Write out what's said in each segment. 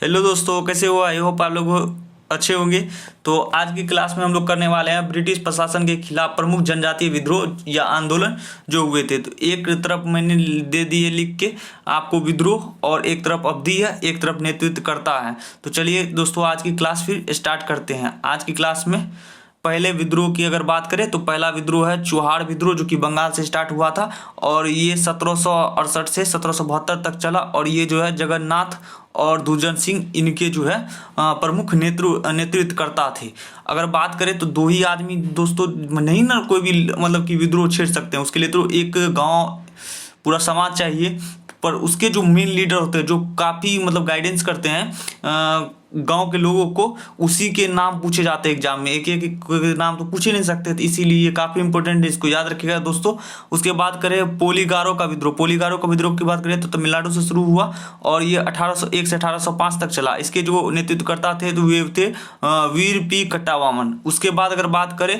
Hello दोस्तों, कैसे हो? आई होप आप लोग अच्छे होंगे। तो आज की क्लास में हम लोग करने वाले हैं ब्रिटिश प्रशासन के खिलाफ प्रमुख जनजातीय विद्रोह या आंदोलन जो हुए थे। तो एक तरफ मैंने दे दी है लिख के आपको विद्रोह, और एक तरफ अवधि है, एक तरफ नेतृत्व करता है। तो चलिए दोस्तों, आज की क्लास फिर स्टार्ट करते हैं। आज की क्लास में पहले विद्रोह की अगर बात करें तो पहला विद्रोह है चुहाड़ विद्रोह, जो कि बंगाल से स्टार्ट हुआ था और ये 1768 से 1772 तक चला। और ये जो है जगन्नाथ और दुर्जन सिंह इनके जो है प्रमुख नेतृत्वकर्ता थे। अगर बात करें तो दो ही आदमी दोस्तों नहीं ना कोई भी मतलब कि विद्रोह छेड़ सकते हैं। उसके लिए तो एक गांव पूरा समाज चाहिए, पर उसके जो मेन लीडर होते हैं जो काफ़ी मतलब गाइडेंस करते हैं गांव के लोगों को, उसी के नाम पूछे जाते हैं एग्जाम में। एक एक नाम तो पूछ ही नहीं सकते, तो इसीलिए ये काफ़ी इंपॉर्टेंट है, इसको याद रखिएगा दोस्तों। उसके बाद करें पोलीगारो का विद्रोह। पोलीगारो का विद्रोह की बात करें तो तमिलनाडु से शुरू हुआ और ये 1801 से 1805 तक चला। इसके जो नेतृत्वकर्ता थे तो वे थे वीर पी कट्टावामन। उसके बाद अगर बात करें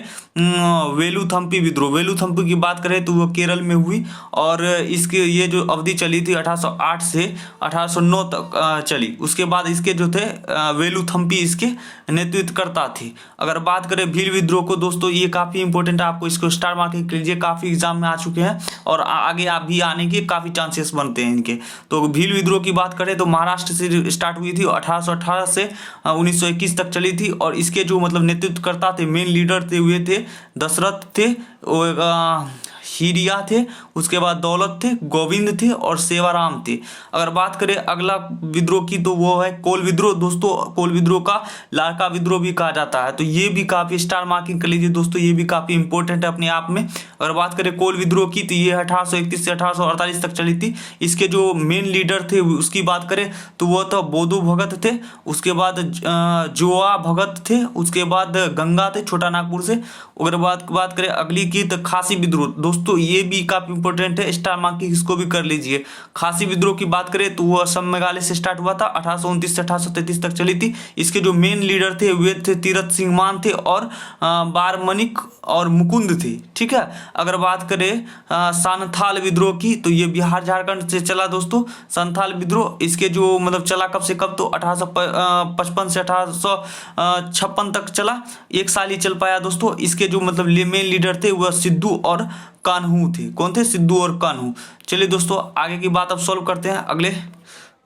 वेलुथम्पी विद्रोह, वेलुथम्पी की बात करें तो वो केरल में हुई और इसके ये जो अवधि चली थी 1808 से 1809 तक चली। उसके बाद इसके जो थे वेलुथम्पी इसके नेतृत्वकर्ता थे। अगर बात करें भील विद्रोह को दोस्तों, ये काफ़ी इंपॉर्टेंट है, आपको इसको स्टार मार्किंग कर लीजिए, काफ़ी एग्जाम में आ चुके हैं और आगे आप भी आने के काफ़ी चांसेस बनते हैं इनके। तो भील विद्रोह की बात करें तो महाराष्ट्र से स्टार्ट हुई थी, 1818 से 1921 तक चली थी। और इसके जो मतलब नेतृत्वकर्ता थे, मेन लीडर थे, हुए थे दशरथ थे, हीरिया थे, उसके बाद दौलत थे, गोविंद थे और सेवाराम थे। अगर बात करें अगला विद्रोह की तो वो है कोल विद्रोह दोस्तों। कोल विद्रोह का लारका विद्रोह भी कहा जाता है, तो ये भी काफ़ी स्टार मार्किंग कर लीजिए दोस्तों, ये भी काफ़ी इंपॉर्टेंट है अपने आप में। अगर बात करें कोल विद्रोह की तो ये 1831 से 1848 तक चली थी। इसके जो मेन लीडर थे उसकी बात करें तो वो तो बोधू भगत थे, उसके बाद जोआ भगत थे, उसके बाद गंगा थे छोटा नागपुर से। अगर बात करें अगली की तो खासी विद्रोह दोस्तों, ये भी काफ़ी इंपॉर्टेंट है, स्टार मार्किंग इसको भी कर लीजिए। खासी विद्रोह की बात करें तो वो असम मेघालय से स्टार्ट हुआ था, 1829 से 1833 तक चली थी। इसके जो मेन लीडर थे वे थे तीरथ सिंह मान थे और बारमणिक और मुकुंद थे, ठीक है। अगर बात करें संथाल विद्रोह की तो ये बिहार झारखंड से चला दोस्तों संथाल विद्रोह। इसके जो मतलब चला कब से कब तो 1855 से 1856 तक चला, एक साल ही चल पाया दोस्तों। इसके जो मतलब मेन लीडर थे वह सिद्धू और कान्हू थे। कौन थे? सिद्धू और कान्हू। चलिए दोस्तों, आगे की बात अब सॉल्व करते हैं। अगले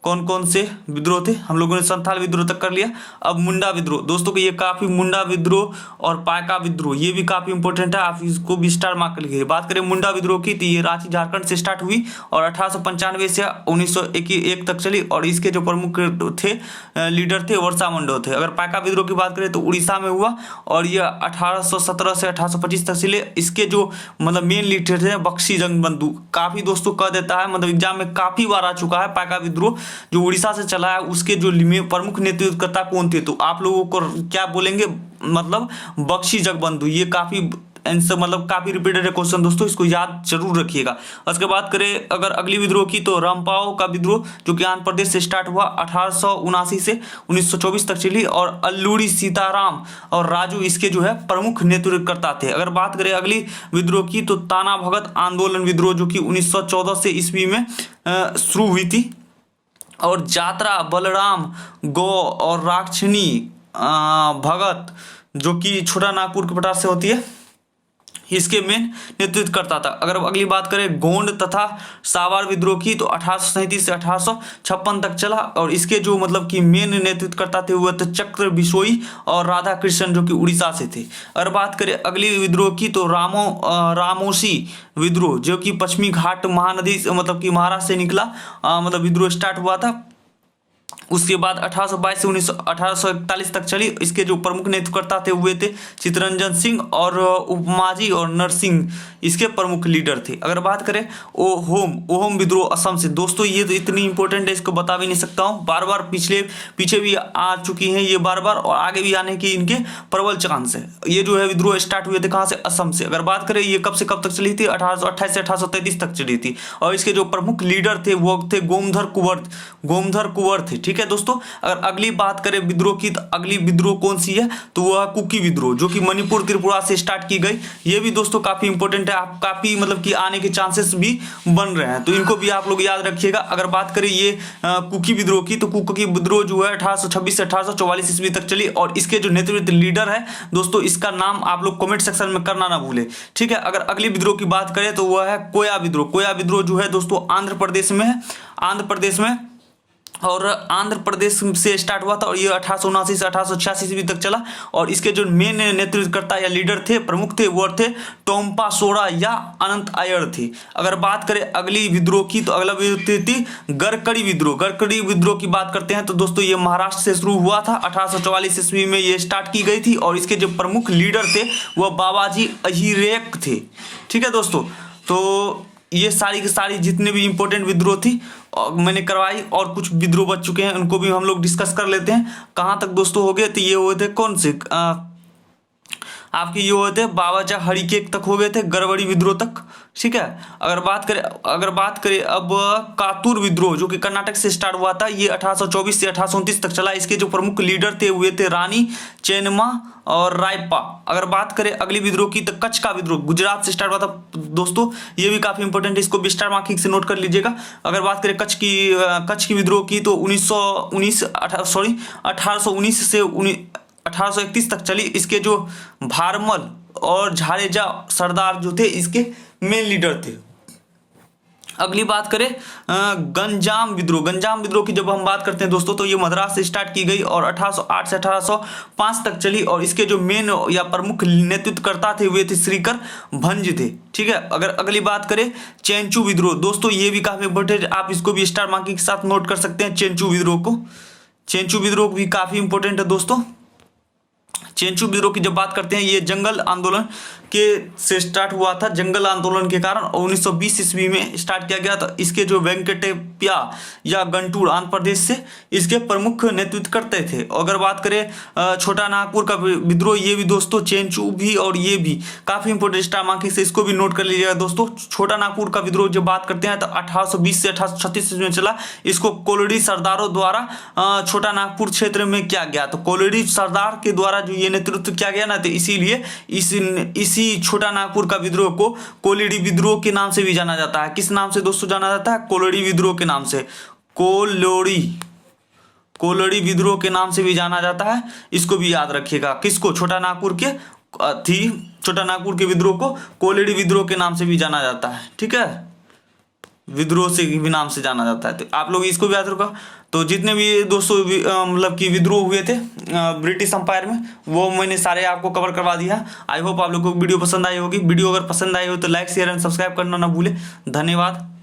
कौन कौन से विद्रोह थे, हम लोगों ने संथाल विद्रोह तक कर लिया। अब मुंडा विद्रोह दोस्तों को, ये काफ़ी मुंडा विद्रोह और पायका विद्रोह ये भी काफ़ी इंपॉर्टेंट है, आप इसको भी स्टार मार्क कर लीजिए। बात करें मुंडा विद्रोह की तो ये रांची झारखंड से स्टार्ट हुई और 1895 से 1901 तक चली और इसके जो प्रमुख थे लीडर थे वर्षा मंडो थे। अगर पायका विद्रोह की बात करें तो उड़ीसा में हुआ और ये 1817 से 1825 तक चले। इसके जो मतलब मेन लीडर थे बख्शी जगबंधु, काफ़ी दोस्तों कह देता है मतलब एग्जाम में काफ़ी बार आ चुका है पायका विद्रोह जो उड़ीसा से चला है। उसके जो प्रमुख नेतृत्वकर्ता कौन थे तो आप लोगों को क्या बोलेंगे, मतलब बख्शी जगबंधु। ये काफ़ी आंसर मतलब काफ़ी रिपीटेड है क्वेश्चन दोस्तों, इसको याद जरूर रखिएगा। उसके बाद करें अगर अगली विद्रोह की तो रामपाओ का विद्रोह जो कि आंध्र प्रदेश से स्टार्ट हुआ 1879 से 1924 तक चली और अल्लूरी सीताराम और राजू इसके जो है प्रमुख नेतृत्वकर्ता थे। अगर बात करें अगली विद्रोह की तो ताना भगत आंदोलन विद्रोह जो कि 1914 से ईस्वी में शुरू हुई थी और जात्रा बलराम गौ और राक्षनी भगत जो कि छोटा नागपुर के पटार से होती है, इसके मेन नेतृत्व करता था। अगर अगली बात करें गोंड तथा सावर विद्रोह की तो 1837 से 1856 तक चला और इसके जो मतलब कि मेन नेतृत्व करता थे वो थे चक्र बिशोई और राधा कृष्ण जो कि उड़ीसा से थे। अगर बात करें अगली विद्रोह की तो रामोसी विद्रोह जो कि पश्चिमी घाट महानदी मतलब कि महाराष्ट्र से निकला मतलब विद्रोह स्टार्ट हुआ था। उसके बाद 1822 से 1841 तक चली। इसके जो प्रमुख नेतृत्वकर्ता थे हुए थे चित्तरंजन सिंह और उपमाजी और नरसिंह इसके प्रमुख लीडर थे। अगर बात करें ओहोम विद्रोह असम से दोस्तों, ये तो इतनी इंपॉर्टेंट है इसको बता भी नहीं सकता हूँ, बार बार पीछे भी आ चुकी हैं ये बार बार और आगे भी आने की इनके प्रबल चांस है। ये जो है विद्रोह स्टार्ट हुए थे कहाँ से? असम से। अगर बात करें ये कब से कब तक चली थी? 1828 से 1833 तक चली थी और इसके जो प्रमुख लीडर थे वो थे गोमधर कुंवर थे, ठीक है दोस्तों। अगर अगली बात करें विद्रोह की, तो अगली विद्रोह कौन सी है, तो वह है कुकी विद्रोह, जो कि मणिपुर त्रिपुरा से स्टार्ट की गई। ये भी दोस्तों काफी इंपॉर्टेंट है, आप काफी मतलब कि आने के चांसेस भी बन रहे हैं, तो इनको भी आप लोग याद रखिएगा। अगर बात करें ये कुकी विद्रोह की, तो कुकी विद्रोह जो है 1826 से 1844 ईस्वी तक चली, और इसके जो नेतृत्व लीडर है दोस्तों, इसका नाम आप लोग कमेंट सेक्शन में करना ना भूले, ठीक है। अगर अगली विद्रोह की बात करें तो वह है कोया विद्रोह। कोया विद्रोह जो है दोस्तों आंध्र प्रदेश में है, आंध्र प्रदेश में, और आंध्र प्रदेश से स्टार्ट हुआ था, और ये 1879 से 1886 ईस्वी तक चला। और इसके जो मेन नेतृत्वकर्ता या लीडर थे, प्रमुख थे, वो थे टोम्पा सोरा या अनंत आयर थे। अगर बात करें अगली विद्रोह की, तो अगला विद्रोह थी गरकड़ी विद्रोह। गरकड़ी विद्रोह की बात करते हैं तो दोस्तों ये महाराष्ट्र से शुरू हुआ था, 1844 ईस्वी में ये स्टार्ट की गई थी, और इसके जो प्रमुख लीडर थे वह बाबाजी अहिरेक थे, ठीक है दोस्तों। तो ये सारी की सारी जितने भी इंपॉर्टेंट विद्रोह थी मैंने करवाई, और कुछ विद्रोह बच चुके हैं उनको भी हम लोग डिस्कस कर लेते हैं। कहाँ तक दोस्तों हो गए, तो ये हुए थे कौन से आपके ये हुए थे बाबाजा हरिकेक तक हो गए थे, गरबड़ी विद्रोह तक, ठीक है। अगर बात करें अब कातूर विद्रोह, जो कि कर्नाटक से स्टार्ट हुआ था, ये 1824 से 1829 तक चला। इसके जो प्रमुख लीडर थे हुए थे रानी चेन्नम्मा और रायप्पा। अगर बात करें अगली विद्रोह की, तो कच्छ का विद्रोह गुजरात से स्टार्ट हुआ था दोस्तों, ये भी काफी इंपॉर्टेंट है, इसको भी स्टार मार्किंग से नोट कर लीजिएगा। अगर बात करें कच्छ की विद्रोह की, तो 1819 से 1831 तक चली। इसके जो भारमल और झारेजा सरदार जो थे, इसके मेन लीडर थे। अगली बात करें गंजाम विद्रोह की जब हम बात करते हैं दोस्तों, तो ये मद्रास से स्टार्ट की गई और 1808 से 1805 तक चली, और इसके जो मेन या प्रमुख नेतृत्वकर्ता थे वे थे श्रीकर भंज थे, ठीक है। अगर अगली बात करें चेंचू विद्रोह, दोस्तों ये भी काफी इंपॉर्टेंट, आप इसको भी स्टार मार्किंग के साथ नोट कर सकते हैं चेंचू विद्रोह को। चेंचू विद्रोह भी काफी इंपॉर्टेंट है दोस्तों। चेंचू विद्रोह की जब बात करते हैं, ये जंगल आंदोलन के से स्टार्ट हुआ था, जंगल आंदोलन के कारण 1920 ईस्वी में स्टार्ट किया गया था। इसके जो वेंकटेप्या या गंटूर आंध्र प्रदेश से इसके प्रमुख नेतृत्व करते थे। अगर बात करें छोटा नागपुर का विद्रोह, ये भी दोस्तों चेंचू भी और ये भी काफी इंपोर्टेंट स्टार मार्किंग से इसको भी नोट कर लीजिएगा दोस्तों। छोटा नागपुर का विद्रोह जब बात करते हैं तो 1820 से 1836 ईस्वी में चला। इसको कोलड़ी सरदारों द्वारा छोटा नागपुर क्षेत्र में किया गया, तो कोलड़ी सरदार के द्वारा जो ये नेतृत्व किया गया ना, तो इसीलिए इसी छोटा नागपुर का विद्रोह को कोलिडी विद्रोह के नाम से भी जाना जाता है। किस नाम से दोस्तों जाना जाता है? कोलिडी विद्रोह के नाम से, कोलिडी विद्रोह के नाम से भी जाना जाता है। इसको भी याद रखिएगा। किसको? छोटा नागपुर के छोटा नागपुर के विद्रोह को कोलिडी विद्रोह के नाम से भी जाना जाता है, ठीक है, विद्रोह से भी नाम से जाना जाता है, तो आप लोग इसको भी याद रखो। तो जितने भी दोस्तों मतलब कि विद्रोह हुए थे ब्रिटिश अंपायर में, वो मैंने सारे आपको कवर करवा दिया। आई होप आप लोगों को वीडियो पसंद आई होगी। वीडियो अगर पसंद आई हो तो लाइक शेयर एंड सब्सक्राइब करना ना भूले। धन्यवाद।